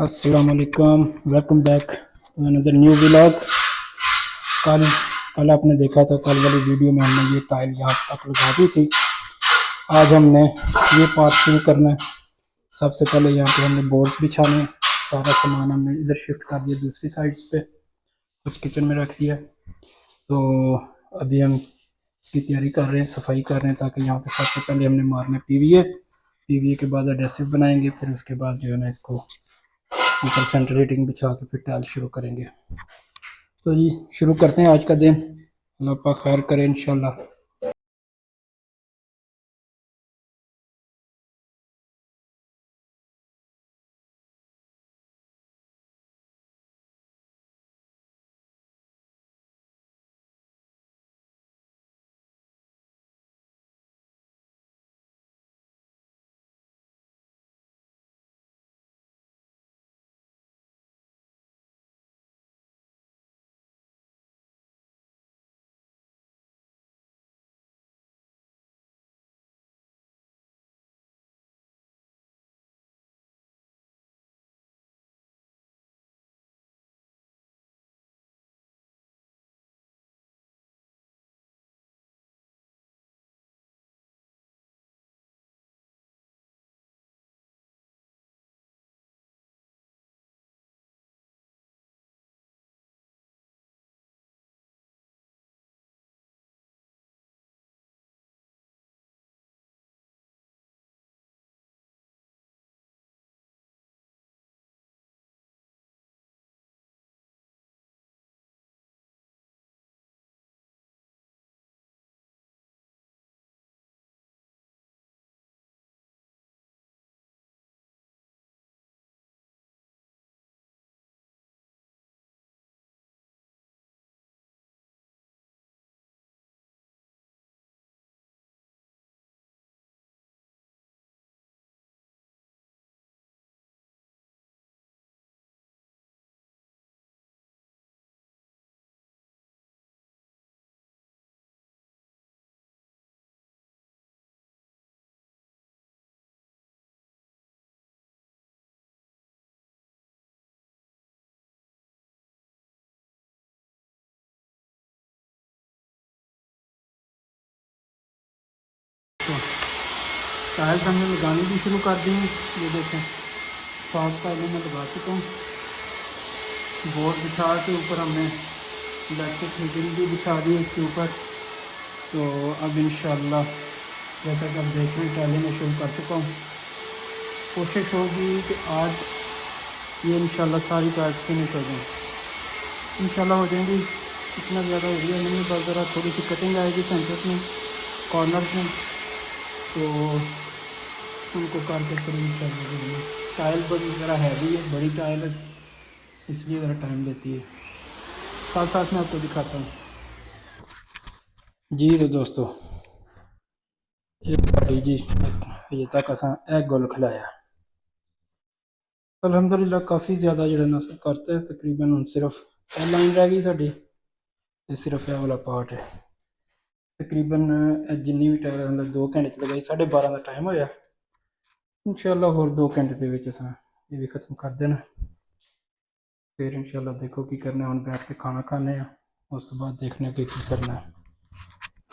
अस्सलाम वालेकुम, welcome back to another new vlog. कल कल आपने देखा था, कल वाली वीडियो में हमने ये टाइल यहाँ तक लगा दी थी। आज हमने ये पार्ट शुरू करना है। सबसे पहले यहाँ पे हमने बोर्ड्स बिछाने, सारा सामान हमने इधर शिफ्ट कर दिया दूसरी साइड्स पे, कुछ किचन में रख दिया। तो अभी हम इसकी तैयारी कर रहे हैं, सफाई कर रहे हैं, ताकि यहाँ पे सबसे पहले हमने मारना पीवीए के बाद एडेसिव बनाएंगे, फिर उसके बाद जो है ना इसको ऊपर सेंटर हीटिंग बिछा के फिर टाइल शुरू करेंगे। तो जी शुरू करते हैं आज का दिन। अल्लाह पाक खैर करे इंशाल्लाह। तो टाइल्स हमने लगानी भी शुरू कर दी। ये देखें, 7 टाइलें मैं लगा चुका हूँ। बोर्ड बिछा के ऊपर हमने इलेक्ट्रिक हीटिंग भी बिछा दी इसके ऊपर। तो अब इंशाल्लाह जैसा कि आप देख रहे हैं, टाइलें मैं शुरू कर चुका हूँ। कोशिश होगी कि आज ये इंशाल्लाह सारी टाइल्स फिनिश हो जाएँ। इंशाल्लाह हो जाएंगी। इतना ज़्यादा एरिया नहीं है, बस ज़रा थोड़ी सी कटिंग आएगी सेंटर में, कॉर्नर में, तो उनको करके फिर इंशाल्लाह। टाइल बड़ी ज़रा हैवी है, बड़ी टाइल है, इसलिए ज़रा टाइम लेती है। साथ साथ में आपको दिखाता हूँ। जी तो दोस्तों, एक साड़ी जी ये तक असा एक गोल खिलाया अल्हम्दुलिल्लाह। काफ़ी ज़्यादा जो ना करते हैं, तकरीबन हम सिर्फ लाइन रह गई साड़ी, सिर्फ यह वाला पार्ट है। तकरीबन जिन्नी भी टाइल मतलब 2 घंटे च लगाई, 12:30 का टाइम होया। इंशाल्लाह होर 2 घंटे के विच असां ये भी ख़त्म कर देना। फिर इंशाल्लाह देखो की करना है। हम बैठ के खाना खाने हैं, उस तो बाद देखने की करना है।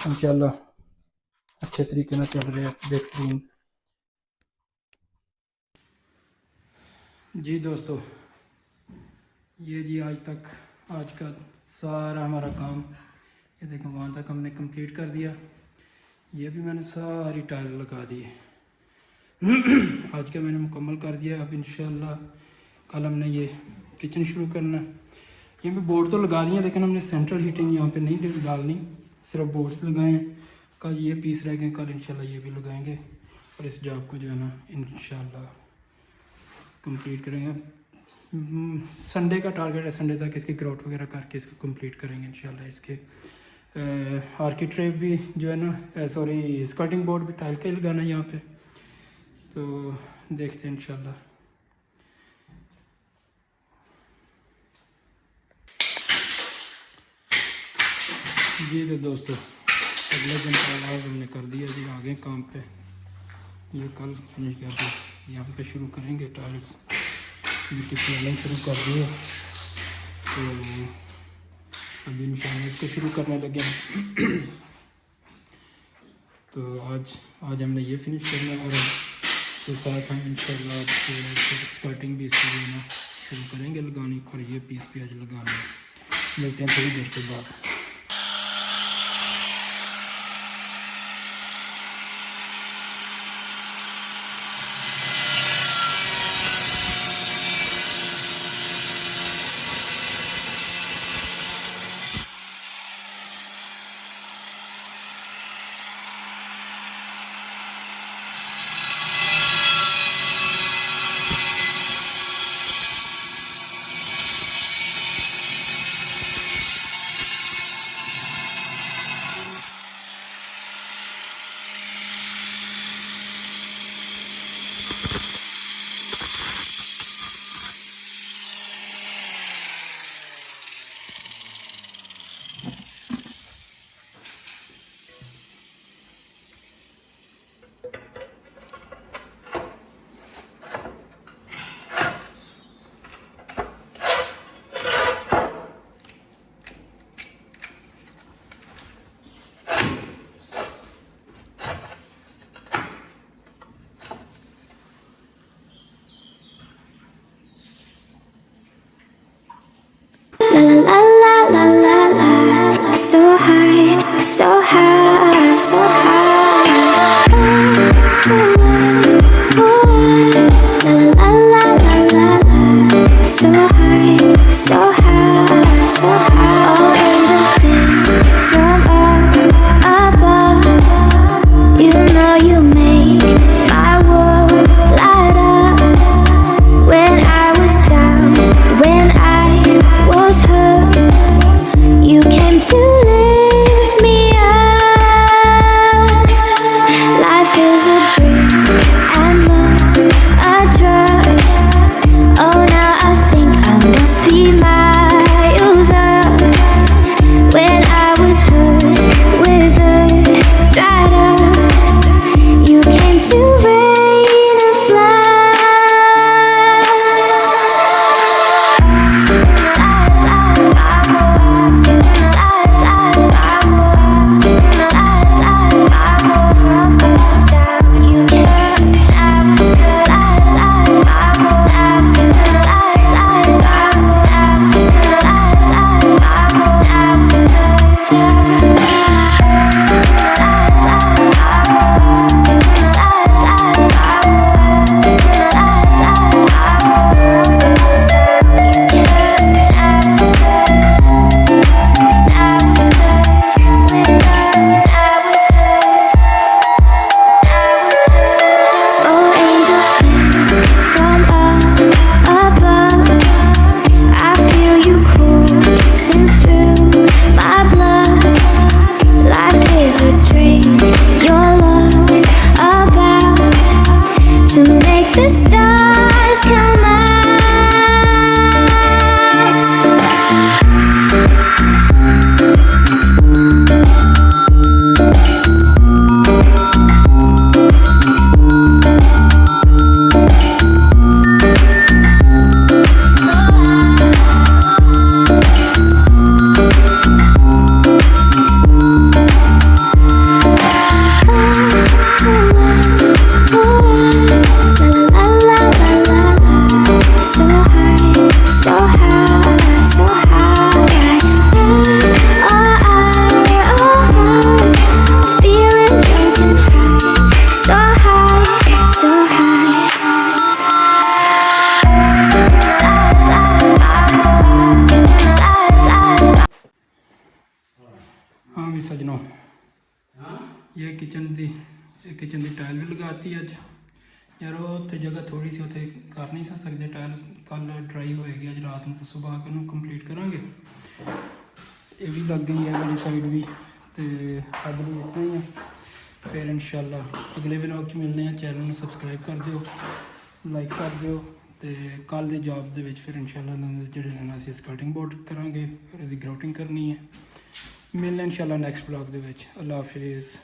इंशाल्लाह अच्छे तरीके से चल रहे हैं, बेहतरीन। जी दोस्तों, ये जी आज का सारा हमारा काम, ये देखो वहाँ तक हमने कंप्लीट कर दिया। ये भी मैंने सारी टाइल लगा दी है। आज का मैंने मुकम्मल कर दिया। अब इंशाल्लाह कल हमने ये किचन शुरू करना है। ये भी बोर्ड तो लगा दिए, लेकिन हमने सेंट्रल हीटिंग यहाँ पे नहीं डालनी, सिर्फ बोर्ड्स लगाए हैं। कल ये पीस रह गए, कल इंशाल्लाह ये भी लगाएंगे और इस जॉब को जो है ना इंशाल्लाह कंप्लीट करेंगे। संडे का टारगेट है, संडे तक इसकी ग्राउट वगैरह करके इसको कंप्लीट करेंगे इंशाल्लाह। इसके आर्किट्रेव भी जो है ना, सॉरी स्कर्टिंग बोर्ड भी टाइल का ही लगाना है यहाँ पे। तो देखते हैं इंशाल्लाह। जी तो दोस्तों, अगले दिन का आगाज़ हमने कर दिया जी, आगे काम पे। ये कल फिनिश कर दिया, यहाँ पे शुरू करेंगे टाइल्स। जिनकी प्लानिंग शुरू कर दी है। तो अभी इंशाल्लाह इसको शुरू करने लगे हैं। तो आज हमने ये फिनिश करना है और इसके साथ हम इंशाल्लाह स्कर्टिंग भी इसकी जो है ना शुरू करेंगे लगानी, और ये पीस भी आज लगाना है। मिलते हैं थोड़ी देर के बाद। La la la la la la, so high, so high, so high. La la la la la la, so high, so high, so high. All angels sing from up above. You know you make my world light up. When I was down, when I was hurt, you came to lift me up. Life is a dream and love's a drug. Oh, now I think I must be miles up. When I was hurt, withered, dried up, you came to rain and flood. The stars come out. हाँ भी सजनों, ये kitchen की tile भी लगाती अज यार। उत्थे जगह थोड़ी सी उत्थे कर नहीं सकते टाइल, कल ड्राई होएगी अज रात में, तो सुबह आके उन्होंने कंप्लीट करांगे। ये भी लग गई है वाली साइड भी, तो अज भी इतना ही है। फिर इंशाल्लाह अगले व्लॉग मिलने हैं। चैनल में सबसक्राइब कर दियो, लाइक कर दियो, तो कल के जॉब के फिर इंशाल्लाह जो असीं स्कर्टिंग बोर्ड करांगे, फिर इसकी ग्राउटिंग करनी है। मिलने इंशाल्लाह नैक्सट व्लॉग के। अल्लाह हाफिज़।